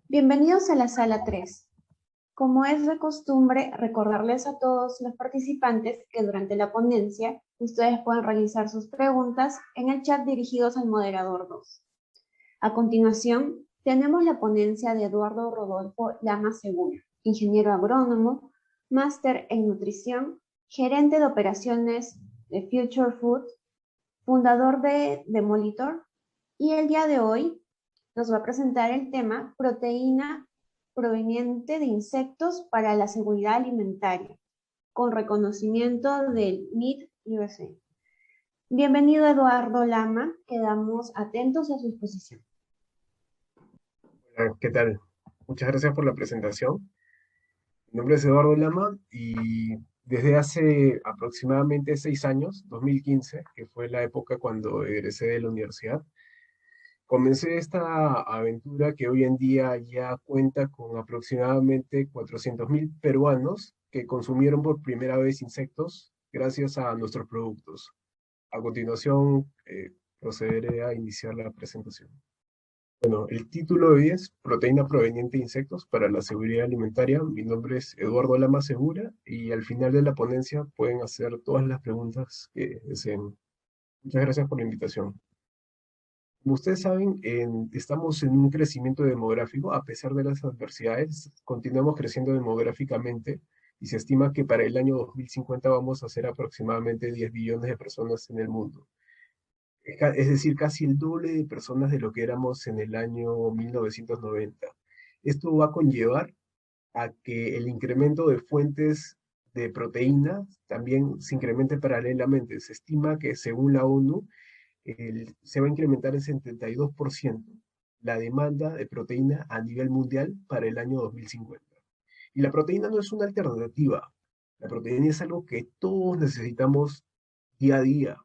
Bienvenidos a la sala 3. Como es de costumbre, recordarles a todos los participantes que durante la ponencia ustedes pueden realizar sus preguntas en el chat dirigidos al moderador 2. A continuación, tenemos la ponencia de Eduardo Rodolfo Lama Segura, ingeniero agrónomo, máster en nutrición, gerente de operaciones de Future Food, fundador de Demolitor, y el día de hoy nos va a presentar el tema proteína proveniente de insectos para la seguridad alimentaria, con reconocimiento del MIT USA. Bienvenido Eduardo Lama, quedamos atentos a su exposición. Hola, ¿qué tal? Muchas gracias por la presentación. Mi nombre es Eduardo Lama y desde hace aproximadamente 6 años, 2015, que fue la época cuando egresé de la universidad, comencé esta aventura que hoy en día ya cuenta con aproximadamente 400.000 peruanos que consumieron por primera vez insectos gracias a nuestros productos. A continuación, procederé a iniciar la presentación. Bueno, el título de hoy es Proteína proveniente de insectos para la seguridad alimentaria. Mi nombre es Eduardo Lama Segura y al final de la ponencia pueden hacer todas las preguntas que deseen. Muchas gracias por la invitación. Como ustedes saben, estamos en un crecimiento demográfico. A pesar de las adversidades, continuamos creciendo demográficamente y se estima que para el año 2050 vamos a ser aproximadamente 10 billones de personas en el mundo. Es decir, casi el doble de personas de lo que éramos en el año 1990. Esto va a conllevar a que el incremento de fuentes de proteína también se incremente paralelamente. Se estima que, según la ONU, se va a incrementar en 72% la demanda de proteína a nivel mundial para el año 2050. Y la proteína no es una alternativa. La proteína es algo que todos necesitamos día a día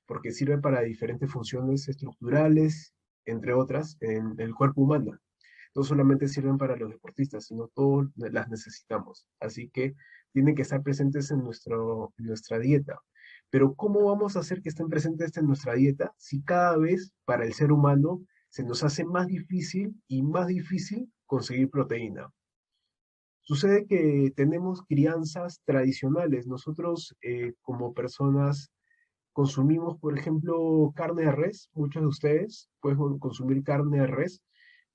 porque sirve para diferentes funciones estructurales, entre otras, en el cuerpo humano. No solamente sirven para los deportistas, sino todos las necesitamos. Así que tienen que estar presentes en nuestra dieta. Pero ¿cómo vamos a hacer que estén presentes en nuestra dieta si cada vez para el ser humano se nos hace más difícil y más difícil conseguir proteína? Sucede que tenemos crianzas tradicionales. Nosotros, como personas consumimos, por ejemplo, carne de res. Muchos de ustedes pueden consumir carne de res,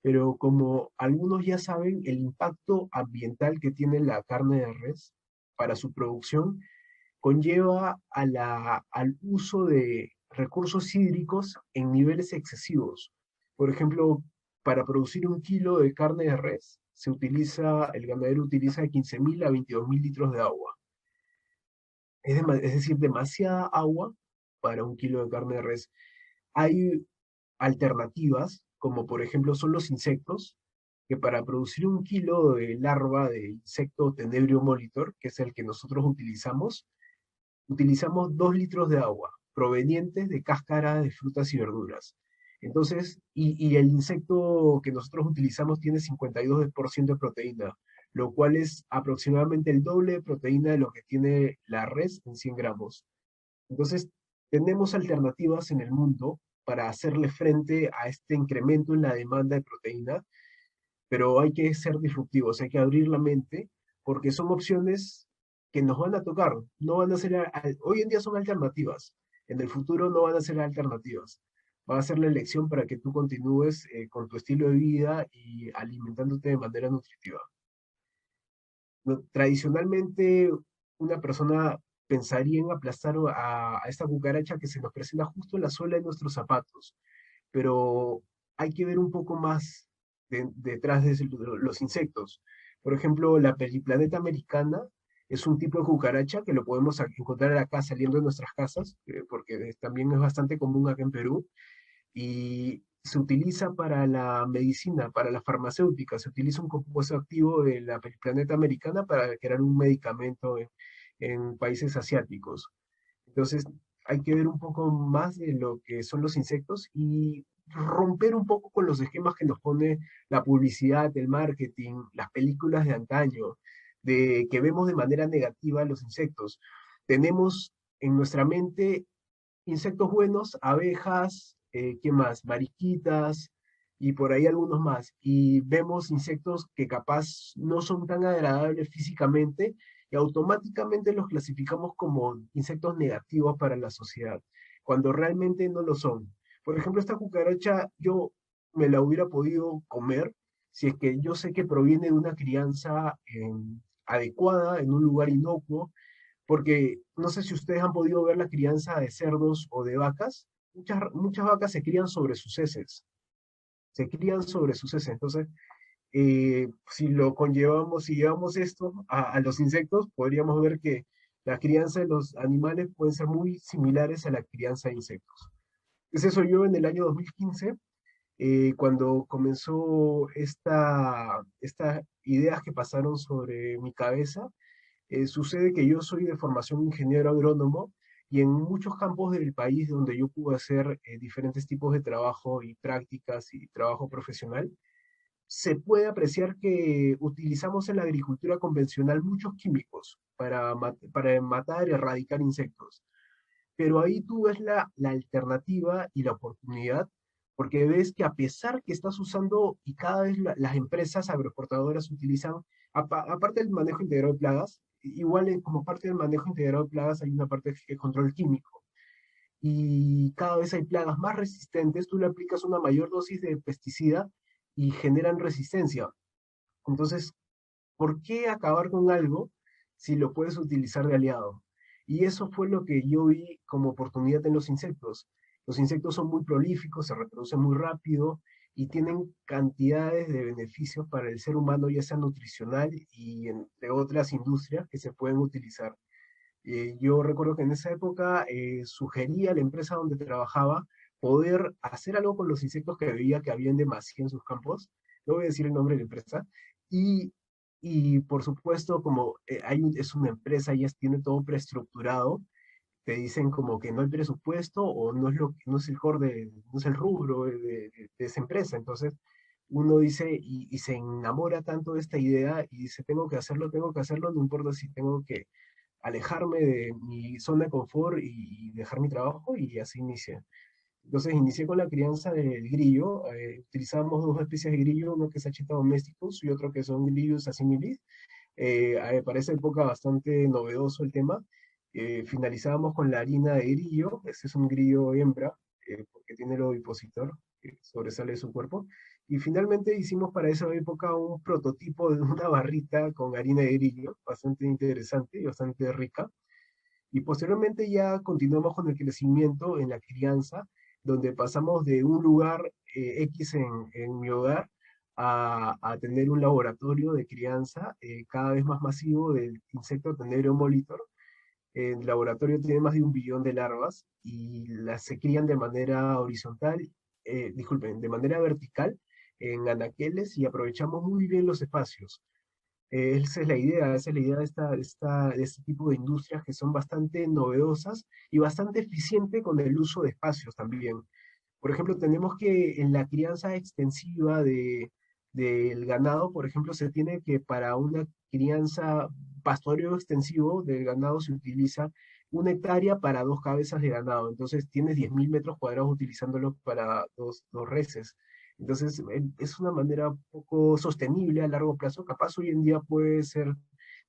pero como algunos ya saben, el impacto ambiental que tiene la carne de res para su producción conlleva al uso de recursos hídricos en niveles excesivos. Por ejemplo, para producir 1 kilo de carne de res, el ganadero utiliza de 15.000 a 22.000 litros de agua. Es decir, demasiada agua para 1 kilo de carne de res. Hay alternativas, como por ejemplo son los insectos, que para producir 1 kilo de larva de insecto Tenebrio molitor, que es el que nosotros utilizamos 2 litros de agua provenientes de cáscara de frutas y verduras. Entonces, y el insecto que nosotros utilizamos tiene 52% de proteína, lo cual es aproximadamente el doble de proteína de lo que tiene la res en 100 gramos. Entonces, tenemos alternativas en el mundo para hacerle frente a este incremento en la demanda de proteína, pero hay que ser disruptivos, hay que abrir la mente, porque son opciones que nos van a tocar, no van a ser, hoy en día son alternativas, en el futuro no van a ser alternativas. Va a ser la elección para que tú continúes con tu estilo de vida y alimentándote de manera nutritiva. Tradicionalmente, una persona pensaría en aplastar a esta cucaracha que se nos presenta justo en la suela de nuestros zapatos, pero hay que ver un poco más detrás de los insectos. Por ejemplo, la periplaneta americana es un tipo de cucaracha que lo podemos encontrar acá saliendo de nuestras casas, porque también es bastante común acá en Perú, y se utiliza para la medicina, para la farmacéutica. Se utiliza un compuesto activo de la periplaneta americana para crear un medicamento en países asiáticos. Entonces, hay que ver un poco más de lo que son los insectos y romper un poco con los esquemas que nos pone la publicidad, el marketing, las películas de antaño, de que vemos de manera negativa los insectos. Tenemos en nuestra mente insectos buenos, abejas, ¿qué más? Mariquitas y por ahí algunos más. Y vemos insectos que capaz no son tan agradables físicamente y automáticamente los clasificamos como insectos negativos para la sociedad, cuando realmente no lo son. Por ejemplo, esta cucaracha yo me la hubiera podido comer si es que yo sé que proviene de una crianza adecuada, en un lugar inocuo, porque no sé si ustedes han podido ver la crianza de cerdos o de vacas. Muchas vacas se crían sobre sus heces. Entonces, si lo conllevamos, si llevamos esto a los insectos, podríamos ver que la crianza de los animales pueden ser muy similares a la crianza de insectos. Es eso yo en el año 2015, cuando comenzó estas ideas que pasaron sobre mi cabeza. Sucede que yo soy de formación ingeniero agrónomo y en muchos campos del país donde yo pude hacer diferentes tipos de trabajo y prácticas y trabajo profesional, se puede apreciar que utilizamos en la agricultura convencional muchos químicos para matar y erradicar insectos. Pero ahí tú ves la alternativa y la oportunidad, porque ves que a pesar que estás usando y cada vez las empresas agroexportadoras utilizan, aparte del manejo integrado de plagas, igual como parte del manejo integrado de plagas hay una parte que es control químico. Y cada vez hay plagas más resistentes, tú le aplicas una mayor dosis de pesticida y generan resistencia. Entonces, ¿por qué acabar con algo si lo puedes utilizar de aliado? Y eso fue lo que yo vi como oportunidad en los insectos. Los insectos son muy prolíficos, se reproducen muy rápido y tienen cantidades de beneficios para el ser humano, ya sea nutricional y entre otras industrias que se pueden utilizar. Yo recuerdo que en esa época sugería a la empresa donde trabajaba poder hacer algo con los insectos que veía que habían demasiado en sus campos. No voy a decir el nombre de la empresa. Y, y por supuesto, como es una empresa, ya tiene todo preestructurado, te dicen como que no hay presupuesto o no es el core no es el rubro de esa empresa. Entonces, uno dice y se enamora tanto de esta idea y dice, tengo que hacerlo, no importa si tengo que alejarme de mi zona de confort y dejar mi trabajo, y así inicié. Entonces inicié con la crianza del grillo. Utilizamos dos especies de grillo, uno que es Acheta domesticus y otro que son Grillus asimilis. Para esa época bastante novedoso el tema. Finalizábamos con la harina de grillo. Este es un grillo hembra, porque tiene el ovipositor que sobresale de su cuerpo. Y finalmente hicimos para esa época un prototipo de una barrita con harina de grillo, bastante interesante y bastante rica. Y posteriormente ya continuamos con el crecimiento en la crianza, donde pasamos de un lugar X en mi hogar a tener un laboratorio de crianza cada vez más masivo del insecto Tenebrio molitor. El laboratorio tiene más de 1 billón de larvas y las se crían de manera horizontal, disculpen, de manera vertical en anaqueles, y aprovechamos muy bien los espacios. Esa es la idea de este tipo de industrias que son bastante novedosas y bastante eficiente con el uso de espacios también. Por ejemplo, tenemos que en la crianza extensiva del ganado, por ejemplo, se tiene que para una crianza, pastoreo extensivo del ganado se utiliza 1 hectárea para 2 cabezas de ganado. Entonces tienes 10.000 metros cuadrados utilizándolo para dos reses. Entonces es una manera poco sostenible a largo plazo. Capaz hoy en día puede ser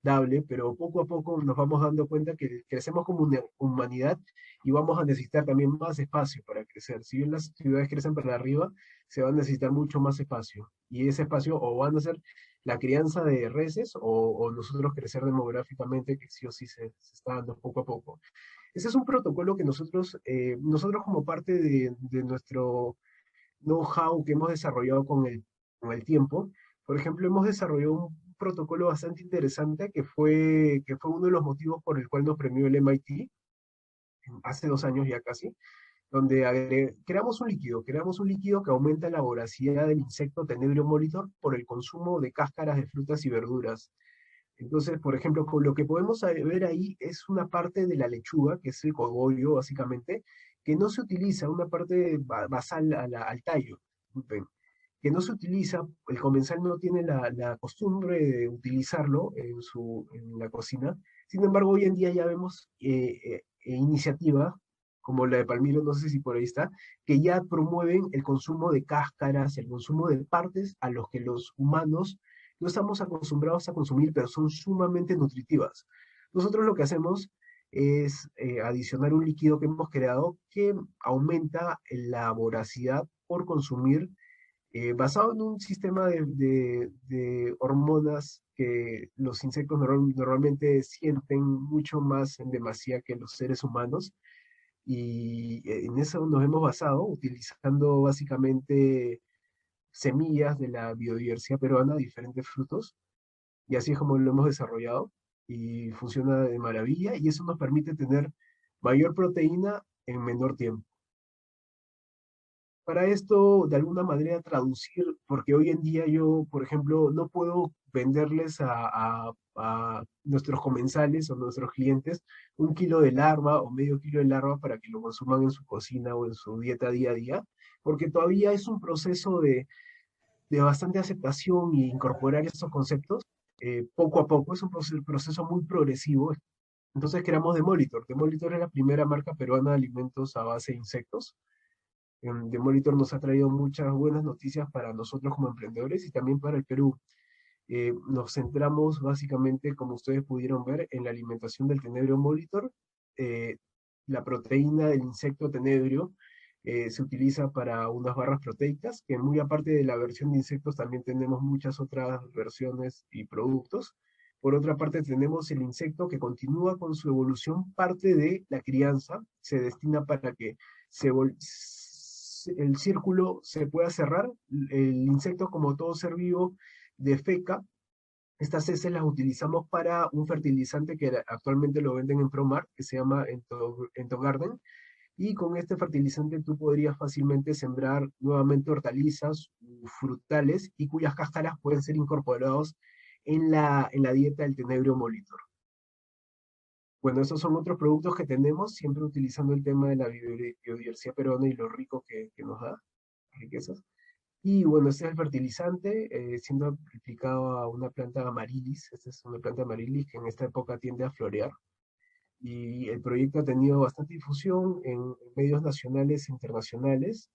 dable, pero poco a poco nos vamos dando cuenta que crecemos como una humanidad y vamos a necesitar también más espacio para crecer. Si bien las ciudades crecen para arriba, se va a necesitar mucho más espacio. Y ese espacio o van a ser la crianza de reses o nosotros crecer demográficamente, que sí o sí se está dando poco a poco. Ese es un protocolo que nosotros como parte de nuestro know-how que hemos desarrollado con el tiempo. Por ejemplo, hemos desarrollado un protocolo bastante interesante que fue uno de los motivos por el cual nos premió el MIT hace 2 años ya casi, donde creamos un líquido que aumenta la voracidad del insecto Tenebrio molitor por el consumo de cáscaras de frutas y verduras. Entonces, por ejemplo, con lo que podemos ver ahí es una parte de la lechuga, que es el cogollo básicamente, que no se utiliza, una parte basal al tallo, disculpen, que no se utiliza, el comensal no tiene la costumbre de utilizarlo en la cocina. Sin embargo, hoy en día ya vemos iniciativas como la de Palmiro, no sé si por ahí está, que ya promueven el consumo de cáscaras, el consumo de partes a los que los humanos no estamos acostumbrados a consumir, pero son sumamente nutritivas. Nosotros lo que hacemos es adicionar un líquido que hemos creado que aumenta la voracidad por consumir, basado en un sistema de hormonas que los insectos normalmente sienten mucho más en demasía que los seres humanos. Y en eso nos hemos basado, utilizando básicamente semillas de la biodiversidad peruana, diferentes frutos, y así es como lo hemos desarrollado, y funciona de maravilla, y eso nos permite tener mayor proteína en menor tiempo. Para esto, de alguna manera, traducir, porque hoy en día yo, por ejemplo, no puedo venderles a nuestros comensales o nuestros clientes 1 kilo de larva o medio kilo de larva para que lo consuman en su cocina o en su dieta día a día, porque todavía es un proceso de bastante aceptación y incorporar estos conceptos poco a poco, es un proceso muy progresivo. Entonces creamos Demolitor. Demolitor es la primera marca peruana de alimentos a base de insectos. Demolitor nos ha traído muchas buenas noticias para nosotros como emprendedores y también para el Perú. Nos centramos básicamente, como ustedes pudieron ver, en la alimentación del tenebrio molitor. Eh, la proteína del insecto tenebrio se utiliza para unas barras proteicas, que muy aparte de la versión de insectos también tenemos muchas otras versiones y productos. Por otra parte tenemos el insecto que continúa con su evolución, parte de la crianza, se destina para que se el círculo se pueda cerrar. El insecto, como todo ser vivo, defeca. Estas heces las utilizamos para un fertilizante que actualmente lo venden en Promar, que se llama Entogarden, y con este fertilizante tú podrías fácilmente sembrar nuevamente hortalizas, frutales, y cuyas cáscaras pueden ser incorporados en la dieta del tenebrio molitor. Bueno, esos son otros productos que tenemos, siempre utilizando el tema de la biodiversidad peruana y lo rico que nos da, riquezas. Y bueno, este es el fertilizante, siendo aplicado a una planta amarilis. Esta es una planta amarilis que en esta época tiende a florear. Y el proyecto ha tenido bastante difusión en medios nacionales e internacionales.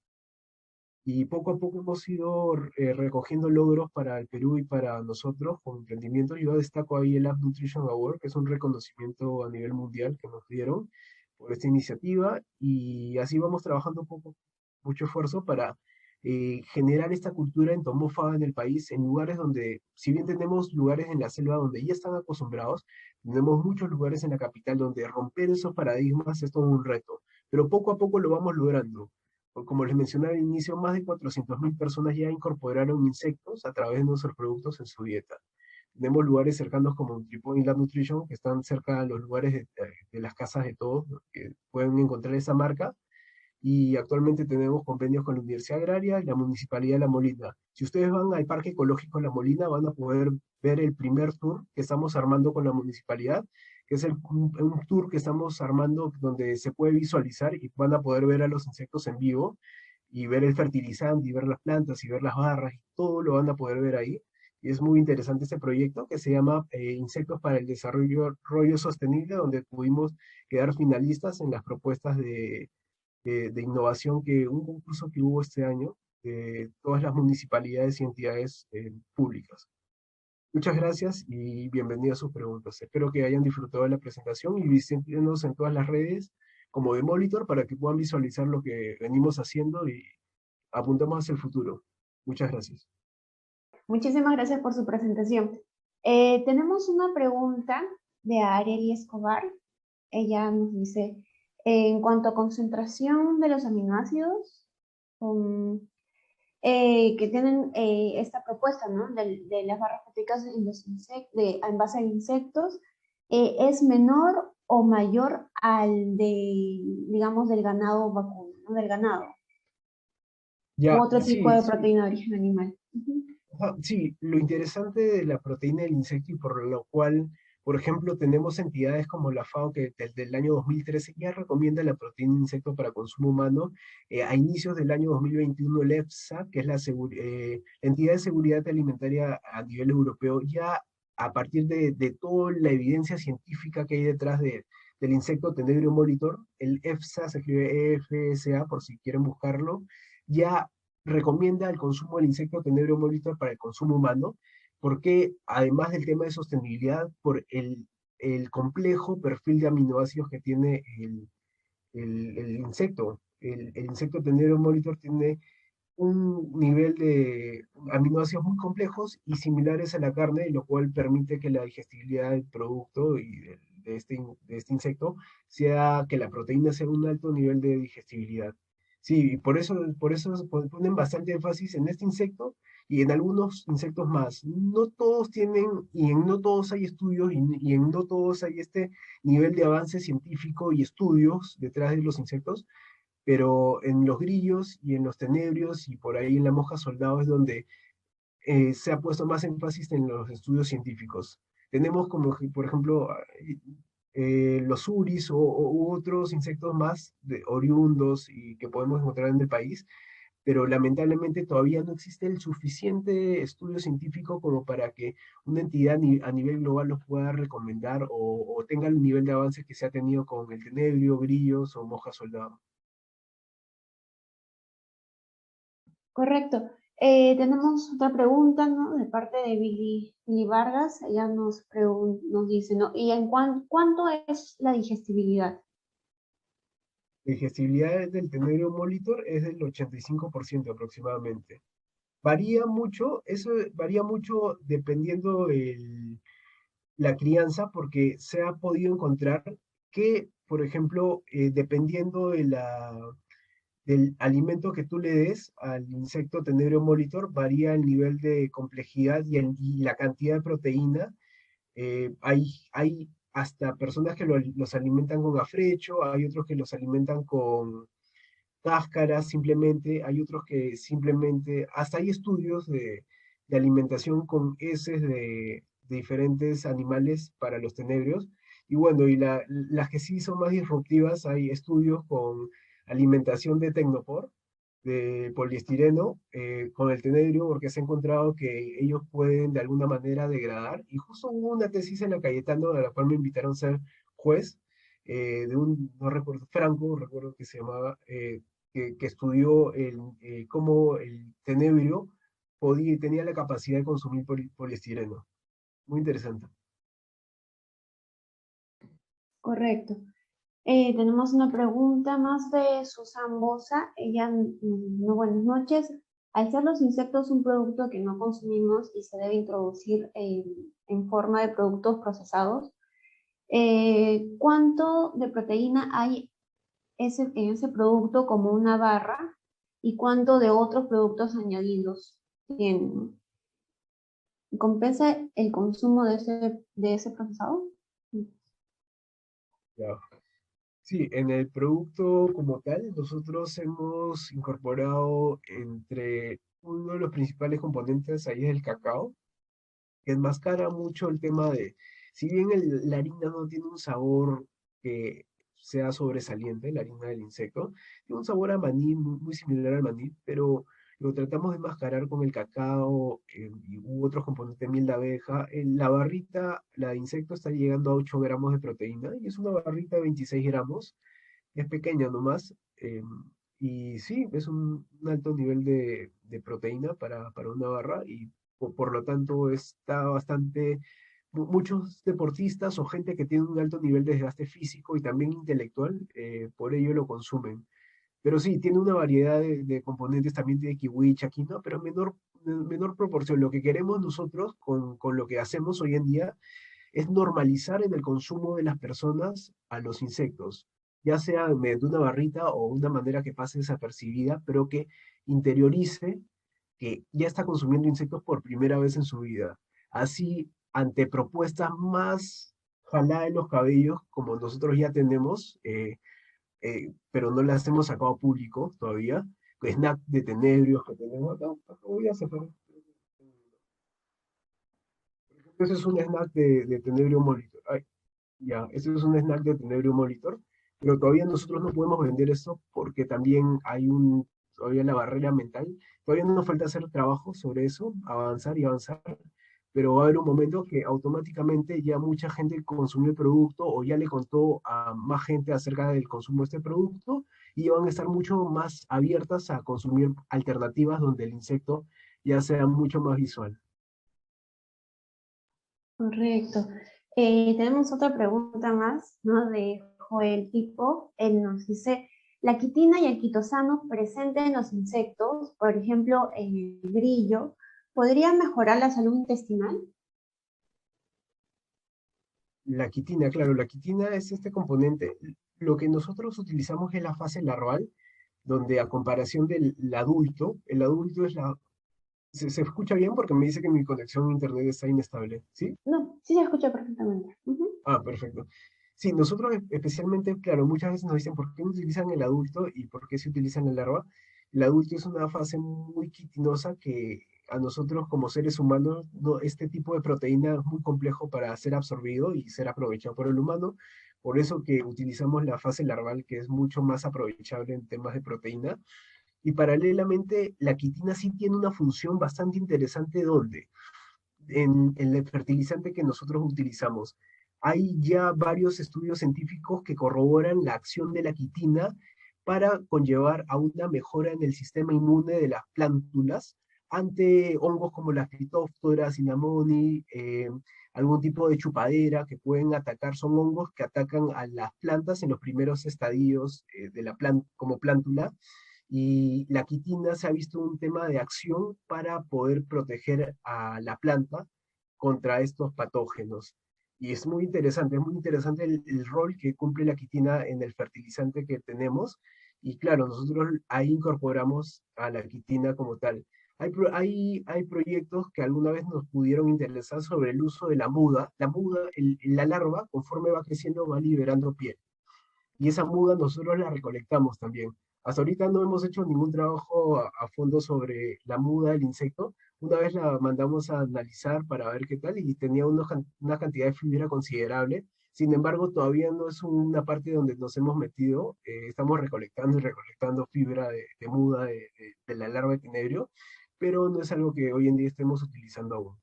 Y poco a poco hemos ido recogiendo logros para el Perú y para nosotros con emprendimientos. Yo destaco ahí el App Nutrition Award, que es un reconocimiento a nivel mundial que nos dieron por esta iniciativa. Y así vamos trabajando poco, mucho esfuerzo para generar esta cultura entomófaga en el país, en lugares donde, si bien tenemos lugares en la selva donde ya están acostumbrados, tenemos muchos lugares en la capital donde romper esos paradigmas es todo un reto. Pero poco a poco lo vamos logrando. Como les mencioné al inicio, más de 400.000 personas ya incorporaron insectos a través de nuestros productos en su dieta. Tenemos lugares cercanos como Nutripoint y Lab Nutrition, que están cerca de los lugares de las casas de todos, ¿no?, que pueden encontrar esa marca. Y actualmente tenemos convenios con la Universidad Agraria y la Municipalidad de La Molina. Si ustedes van al Parque Ecológico La Molina, van a poder ver el primer tour que estamos armando con la municipalidad, que es un tour que estamos armando donde se puede visualizar y van a poder ver a los insectos en vivo y ver el fertilizante y ver las plantas y ver las barras y todo lo van a poder ver ahí. Y es muy interesante este proyecto que se llama Insectos para el Desarrollo Sostenible, donde pudimos quedar finalistas en las propuestas de innovación, un concurso que hubo este año de todas las municipalidades y entidades públicas. Muchas gracias y bienvenidas a sus preguntas. Espero que hayan disfrutado de la presentación y visítenos en todas las redes como de Molitor para que puedan visualizar lo que venimos haciendo y apuntamos hacia el futuro. Muchas gracias. Muchísimas gracias por su presentación. Tenemos una pregunta de Areli Escobar. Ella nos dice, en cuanto a concentración de los aminoácidos que tienen esta propuesta, ¿no?, de las barras proteicas en base a insectos, ¿es menor o mayor al de, digamos, del ganado vacuno, ¿no?, del ganado? U Ya, otro tipo sí, de sí. proteína de origen animal. Sí, lo interesante de la proteína del insecto y por lo cual, por ejemplo, tenemos entidades como la FAO que desde el año 2013 ya recomienda la proteína de insecto para consumo humano. A inicios del año 2021, el EFSA, que es la entidad de seguridad alimentaria a nivel europeo, ya a partir de toda la evidencia científica que hay detrás del insecto Tenebrio molitor, el EFSA, se escribe EFSA por si quieren buscarlo, ya recomienda el consumo del insecto Tenebrio molitor para el consumo humano, porque además del tema de sostenibilidad, por el complejo perfil de aminoácidos que tiene el insecto. El insecto Tenebrio molitor tiene un nivel de aminoácidos muy complejos y similares a la carne, lo cual permite que la digestibilidad del producto y de este insecto sea que la proteína sea un alto nivel de digestibilidad. Sí, y por eso ponen bastante énfasis en este insecto y en algunos insectos más. No todos tienen, y en no todos hay estudios, y en no todos hay este nivel de avance científico y estudios detrás de los insectos, pero en los grillos y en los tenebrios y por ahí en la mosca soldado es donde se ha puesto más énfasis en los estudios científicos. Tenemos como, por ejemplo, los uris u otros insectos más oriundos y que podemos encontrar en el país, pero lamentablemente todavía no existe el suficiente estudio científico como para que una entidad a nivel global los pueda recomendar o tenga el nivel de avance que se ha tenido con el tenebrio, grillos o mosca soldado. Correcto. Tenemos otra pregunta, ¿no? De parte de Billy Vargas. Ella nos dice, ¿no? ¿Y en cuánto es la digestibilidad? La digestibilidad del Tenebrio molitor es del 85% aproximadamente. Varía mucho, eso varía mucho dependiendo la crianza, porque se ha podido encontrar que, por ejemplo, dependiendo del alimento que tú le des al insecto Tenebrio molitor, varía el nivel de complejidad y la cantidad de proteína. Hay hasta personas que los alimentan con afrecho, hay otros que los alimentan con cáscaras simplemente, hay otros que simplemente, hasta hay estudios de alimentación con heces de diferentes animales para los tenebrios. Y bueno, las que sí son más disruptivas, hay estudios con alimentación de tecnopor, de poliestireno, con el tenebrio, porque se ha encontrado que ellos pueden de alguna manera degradar. Y justo hubo una tesis en la Cayetano, a la cual me invitaron a ser juez, de un, no recuerdo, Franco, recuerdo que se llamaba, que estudió cómo el tenebrio tenía la capacidad de consumir poliestireno. Muy interesante. Correcto. Tenemos una pregunta más de Susan Bosa. Ella, no, buenas noches. Al ser los insectos un producto que no consumimos y se debe introducir en forma de productos procesados, ¿cuánto de proteína hay en ese producto como una barra y cuánto de otros productos añadidos tienen? ¿Compensa el consumo de ese procesado? Ya. Sí, en el producto como tal, nosotros hemos incorporado entre uno de los principales componentes ahí es el cacao, que enmascara mucho el tema de, si bien la harina no tiene un sabor que sea sobresaliente, la harina del insecto, tiene un sabor a maní muy similar al maní, pero lo tratamos de enmascarar con el cacao u otros componentes de miel de abeja. La barrita, la de insecto, está llegando a 8 gramos de proteína y es una barrita de 26 gramos, es pequeña nomás. Y sí, es un alto nivel de proteína para una barra y por lo tanto está bastante, muchos deportistas o gente que tiene un alto nivel de desgaste físico y también intelectual, por ello lo consumen. Pero sí, tiene una variedad de componentes, también tiene kiwi, chaquina, pero menor proporción. Lo que queremos nosotros con lo que hacemos hoy en día es normalizar en el consumo de las personas a los insectos, ya sea mediante una barrita o una manera que pase desapercibida, pero que interiorice que ya está consumiendo insectos por primera vez en su vida. Así, ante propuestas más jaladas de los cabellos, como nosotros ya tenemos, pero no las hemos sacado a público todavía, snack de tenebrios que tenemos acá, voy a sacar. Ese es un snack de Tenebrio Molitor. Ay, ya, ese es un snack de Tenebrio Molitor, pero todavía nosotros no podemos vender eso porque también todavía la barrera mental. Todavía nos falta hacer trabajo sobre eso, avanzar y avanzar, pero va a haber un momento que automáticamente ya mucha gente consumió el producto o ya le contó a más gente acerca del consumo de este producto y van a estar mucho más abiertas a consumir alternativas donde el insecto ya sea mucho más visual. Correcto. Tenemos otra pregunta más, ¿no? De Joel Tipo. Él nos dice, ¿la quitina y el quitosano presente en los insectos, por ejemplo, en el grillo, podría mejorar la salud intestinal? La quitina, claro, la quitina es este componente. Lo que nosotros utilizamos es la fase larval, donde a comparación del adulto, el adulto es la... ¿Se escucha bien? Porque me dice que mi conexión a internet está inestable, ¿sí? No, sí se escucha perfectamente. Ujú. Ah, perfecto. Sí, nosotros especialmente, claro, muchas veces nos dicen por qué no utilizan el adulto y por qué se utilizan la larva. El adulto es una fase muy quitinosa que a nosotros como seres humanos, este tipo de proteína es muy complejo para ser absorbido y ser aprovechado por el humano. Por eso que utilizamos la fase larval, que es mucho más aprovechable en temas de proteína. Y paralelamente, la quitina sí tiene una función bastante interesante donde en el fertilizante que nosotros utilizamos. Hay ya varios estudios científicos que corroboran la acción de la quitina para conllevar a una mejora en el sistema inmune de las plántulas ante hongos como la Phytophthora cinnamoni, algún tipo de chupadera que pueden atacar, son hongos que atacan a las plantas en los primeros estadios de la como plántula y la quitina se ha visto un tema de acción para poder proteger a la planta contra estos patógenos. Y es muy interesante el rol que cumple la quitina en el fertilizante que tenemos. Y claro, nosotros ahí incorporamos a la quitina como tal. Hay proyectos que alguna vez nos pudieron interesar sobre el uso de la muda. La muda, la larva, conforme va creciendo, va liberando piel y esa muda nosotros la recolectamos también. Hasta ahorita no hemos hecho ningún trabajo a fondo sobre la muda del insecto. Una vez la mandamos a analizar para ver qué tal y tenía una cantidad de fibra considerable. Sin embargo, todavía no es una parte donde nos hemos metido. Estamos recolectando y recolectando fibra de muda de la larva de tenebrio, pero no es algo que hoy en día estemos utilizando aún.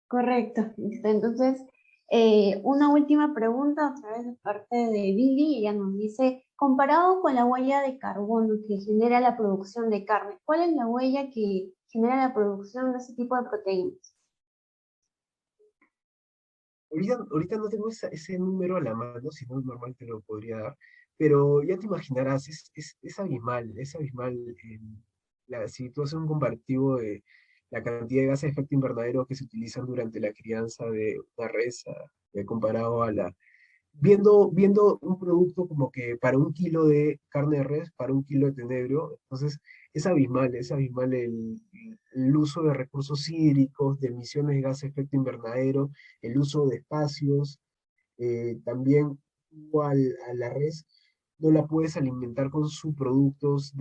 Correcto. Listo. Entonces, una última pregunta, otra vez de parte de Billy. Ella nos dice, comparado con la huella de carbono que genera la producción de carne, ¿cuál es la huella que genera la producción de ese tipo de proteínas? Ahorita no tengo ese número a la mano, si no es normal te lo podría dar, pero ya te imaginarás, es abismal, es abismal. Si tú haces un comparativo de la cantidad de gases de efecto invernadero que se utilizan durante la crianza de una res, comparado a viendo un producto como que para un kilo de carne de res, para un kilo de tenebrio, entonces es abismal el uso de recursos hídricos, de emisiones de gases de efecto invernadero, el uso de espacios, también igual a la res, no la puedes alimentar con subproductos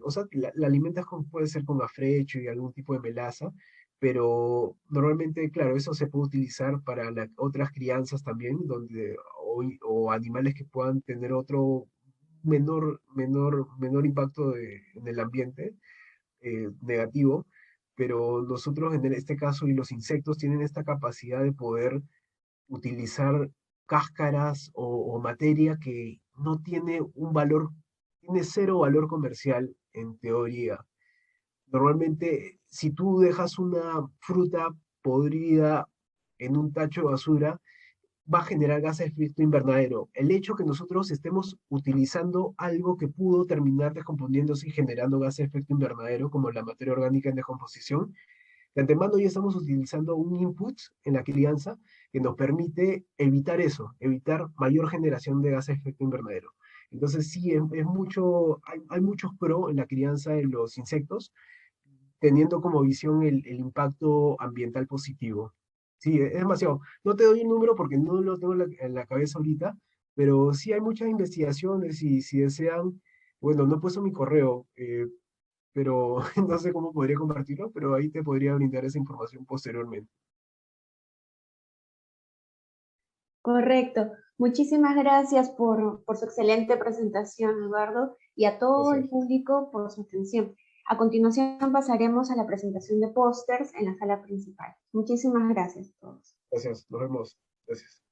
o sea, la alimentas puede ser con afrecho y algún tipo de melaza, pero normalmente, claro, eso se puede utilizar para otras crianzas también, o animales que puedan tener otro menor impacto en el ambiente negativo, pero nosotros en este caso y los insectos tienen esta capacidad de poder utilizar cáscaras o materia que no tiene un valor, tiene cero valor comercial en teoría. Normalmente, si tú dejas una fruta podrida en un tacho de basura, va a generar gases de efecto invernadero. El hecho que nosotros estemos utilizando algo que pudo terminar descomponiéndose y generando gases de efecto invernadero, como la materia orgánica en descomposición, de antemano ya estamos utilizando un input en la crianza que nos permite evitar eso, evitar mayor generación de gases de efecto invernadero. Entonces sí, hay muchos pro en la crianza de los insectos, teniendo como visión el impacto ambiental positivo. Sí, es demasiado. No te doy el número porque no lo tengo en la cabeza ahorita, pero sí hay muchas investigaciones y si desean, bueno, no he puesto mi correo, pero no sé cómo podría compartirlo, pero ahí te podría brindar esa información posteriormente. Correcto. Muchísimas gracias por su excelente presentación, Eduardo, y a todo el Gracias. público por su atención. A continuación pasaremos a la presentación de pósters en la sala principal. Muchísimas gracias a todos. Gracias, nos vemos. Gracias.